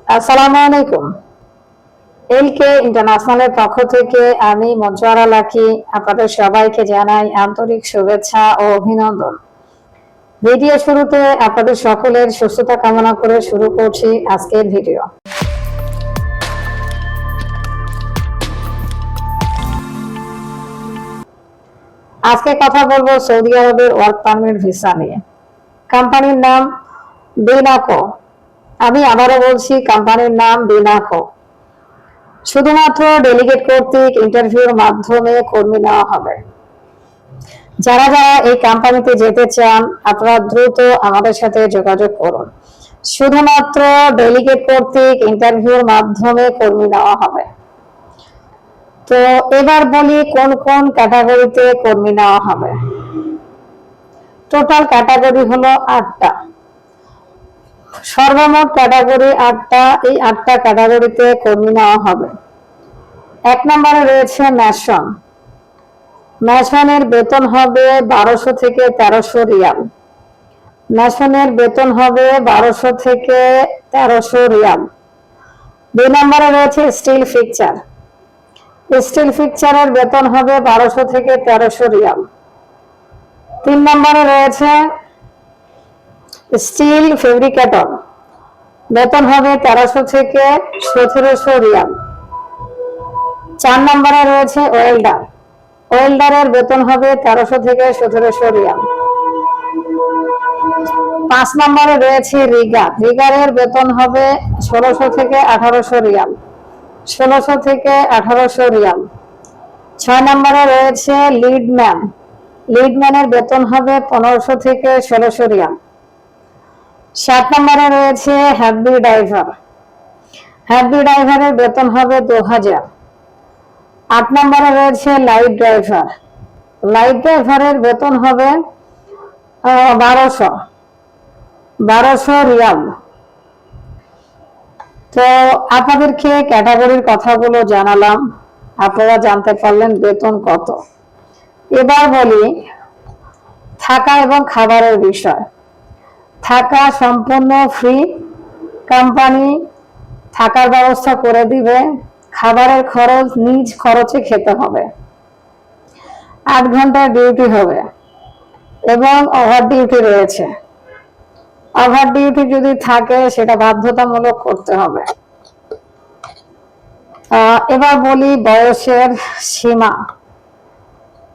আসসালামু আলাইকুম। এলকে ইন্টারন্যাশনালের পক্ষ থেকে আমি মঞ্জুয়ারা লাকি আপনাদের সবাইকে জানাই আন্তরিক শুভেচ্ছা ও অভিনন্দন। ভিডিও শুরুতে আপনাদের সকলের সুস্থতা কামনা করে শুরু করছি আজকের ভিডিও। আজকে কথা বলবো সৌদি আরবের ওয়ার্ক পারমিট ভিসা নিয়ে। কোম্পানির নাম বিনাকো। আমি আবারও বলছি, কোম্পানির নাম বিনাকো। শুধুমাত্র ডেলিগেট কর্তৃক ইন্টারভিউর মাধ্যমে কর্মী নেওয়া হবে। যারা যারা এই কোম্পানিতে যেতে চান আপনারা দ্রুত আমাদের সাথে যোগাযোগ করুন। শুধুমাত্র ডেলিগেট কর্তৃক ইন্টারভিউর মাধ্যমে কর্মী নেওয়া হবে। তো এবার বলি কোন কোন ক্যাটাগরিতে কর্মী নেওয়া হবে। টোটাল ক্যাটাগরি হলো 8টা। সর্বমোট ক্যাটাগরি 8টা। এই 8টা ক্যাটাগরিতে কর্মী নেওয়া হবে। 1 নম্বরে রয়েছে ম্যাশন। ম্যাশনের বেতন হবে 1200 থেকে 1300 রিয়াল। ম্যাশনের বেতন হবে 1200 থেকে 1300 রিয়াল। 2 নম্বরে রয়েছে স্টিল ফিক্সার। স্টিল ফিক্সারের বেতন হবে 1200 থেকে 1300 রিয়াল। 3 নম্বরে রয়েছে স্টিল ফেব্রিকেটর। বেতন হবে 1300 থেকে 1700 রিয়াল। 4 নম্বরে রয়েছে ওয়েল্ডার। ওয়েল্ডারের বেতন হবে 1300 থেকে 1700 রিয়াল। 5 নম্বরে রয়েছে রিগার। রিগারের বেতন হবে 1600 থেকে 1800 রিয়াল। 1600 থেকে 1800 রিয়াল। 6 নম্বরে রয়েছে লিডম্যান। লিডম্যানের বেতন হবে 1500 থেকে 1600 রিয়াল। 7 নম্বরে রয়েছে হ্যাভি ড্রাইভার। হ্যাভি ড্রাইভারের বেতন হবে 2000। 8 নম্বরে রয়েছে লাইট ড্রাইভার। লাইট ড্রাইভারের বেতন হবে 1200 রিয়াল। তো আপনাদেরকে ক্যাটাগরির কথাগুলো জানালাম, আপনারা জানতে পারলেন বেতন কত। এবার বলি থাকা এবং খাবারের বিষয়। থাকা সম্পূর্ণ ফ্রি। কোম্পানি থাকার ব্যবস্থা করে দিবে। খাবারের খরচ নিজ খরচে খেতে হবে। 8 ঘন্টার ডিউটি হবে এবং ওভার ডিউটি রয়েছে। ওভার ডিউটি যদি থাকে সেটা বাধ্যতামূলক করতে হবে। এবার বলি বয়সের সীমা।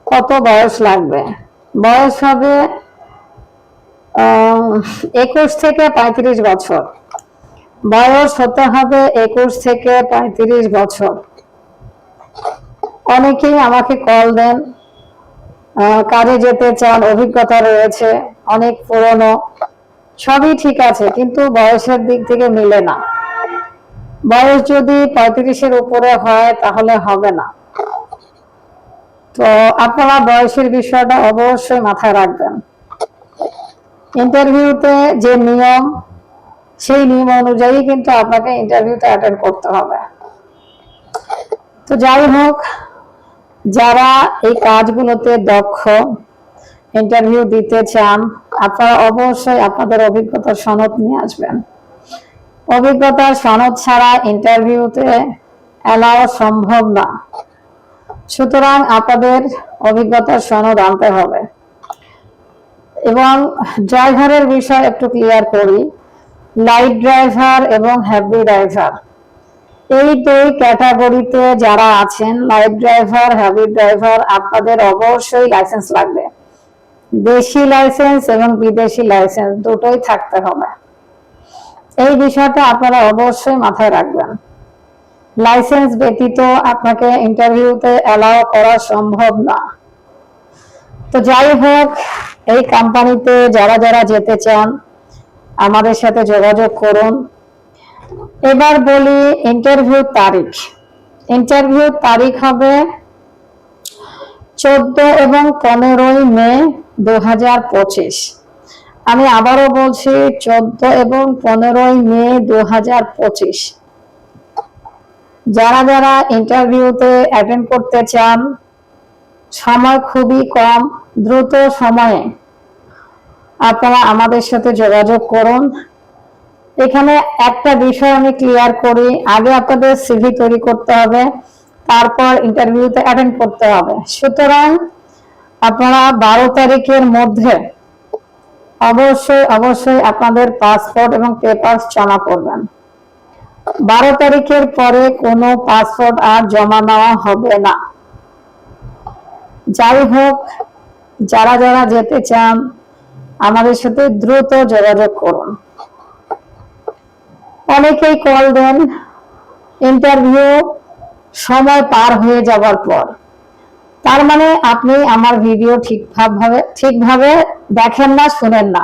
কত বয়স লাগবে? বয়স হবে 21 থেকে 35 বছর। বয়স হতে হবে 21 থেকে 35 বছর। অনেকেই আমাকে কল দেন, কাজে যেতে চান, অভিজ্ঞতা রয়েছে, অনেক পুরনো, সবই ঠিক আছে, কিন্তু বয়সের দিক থেকে মিলে না। বয়স যদি 35-এর উপরে হয় তাহলে হবে না। তো আপনারা বয়সের বিষয়টা অবশ্যই মাথায় রাখবেন। ইন্টারভিউতে যে নিয়ম, সেই নিয়ম অনুযায়ী কিন্তু আপনাকে ইন্টারভিউতে অ্যাটেন্ড করতে হবে। তো যাই হোক, যারা এই কাজগুলোতে দক্ষ, ইন্টারভিউ দিতে চান, আপনারা অবশ্যই আপনাদের অভিজ্ঞতার সনদ নিয়ে আসবেন। অভিজ্ঞতার সনদ ছাড়া ইন্টারভিউতে অ্যালাও সম্ভব না। সুতরাং আপনাদের অভিজ্ঞতার সনদ আনতে হবে। এবং ড্রাইভারের বিষয় একটু ক্লিয়ার করি। লাইট ড্রাইভার এবং হেভি ড্রাইভার, এই 2 ক্যাটাগরিতে যারা আছেন, লাইট ড্রাইভার, হেভি ড্রাইভার, আপনাদের অবশ্যই লাইসেন্স লাগবে। দেশি লাইসেন্স এবং বিদেশি লাইসেন্স দুটোই থাকতে হবে। এই বিষয়টা আপনারা অবশ্যই মাথায় রাখবেন। লাইসেন্স ব্যতীত আপনাকে ইন্টারভিউতে অ্যালাউ করা সম্ভব না। তো যাই হোক, এই কোম্পানিতে যারা যারা যেতে চান আমাদের সাথে যোগাযোগ করুন। এবার বলি ইন্টারভিউ তারিখ। ইন্টারভিউ তারিখ হবে 14 এবং 15 মে 2025। আমি আবারও বলছি, 14 এবং 15 মে 2025। যারা যারা ইন্টারভিউতে অ্যাটেন্ড করতে চান, সময় খুবই কম, দ্রুত সময়ে আপনারা আমাদের সাথে যোগাযোগ করুন। এখানে একটা বিষয় আমি ক্লিয়ার করি, আগে আপনাদের সিভি তৈরি করতে হবে, তারপর ইন্টারভিউতে অ্যাটেন্ড করতে হবে। সুতরাং আপনারা 12 তারিখের মধ্যে অবশ্যই আপনাদের পাসপোর্ট এবং পেপারস জমা করবেন। 12 তারিখের পরে কোনো পাসপোর্ট আর জমা নেওয়া হবে না। যাই হোক, যারা যারা যেতে চান আমাদের সাথে দ্রুত যোগাযোগ করুন। অনেকেই কল দেন ইন্টারভিউ সময় পার হয়ে যাওয়ার পর, তার মানে আপনি আমার ভিডিও ঠিকভাবে দেখেন না, শুনেন না।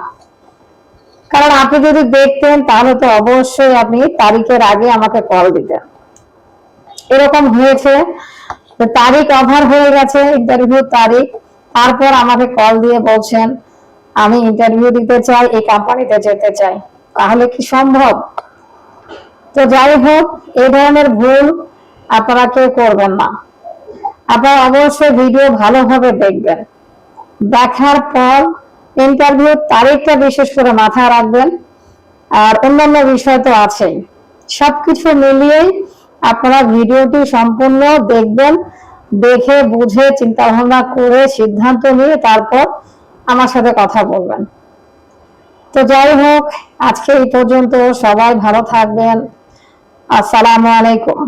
কারণ আপনি যদি দেখতেন তাহলে তো অবশ্যই আপনি তারিখের আগে আমাকে কল দিতেন। এরকম হয়েছে, তারিখ ওভার হয়ে গেছে, ইন্টারভিউ তারিখ, তারপর আমাকে কল দিয়ে বলছেন আমি ইন্টারভিউ দিতে চাই, এই কোম্পানিতে যেতে চাই। তাহলে কি সম্ভব? তো যাই হোক, এই ধরনের ভুল আপনারা কেউ করবেন না। আপনারা অবশ্যই ভিডিও ভালোভাবে দেখবেন, দেখার পর ইন্টারভিউ তারিখটা বিশেষ করে মাথায় রাখবেন। আর অন্যান্য বিষয় তো আছেই, সবকিছু মিলিয়েই আপনারা ভিডিওটি সম্পূর্ণ দেখবেন, দেখে বুঝে চিন্তা ভাবনা করে সিদ্ধান্ত নিয়ে তারপর আমার সাথে কথা বলবেন। তো যাই হোক, আজকে এই পর্যন্ত। সবাই ভালো থাকবেন। আসসালামু আলাইকুম।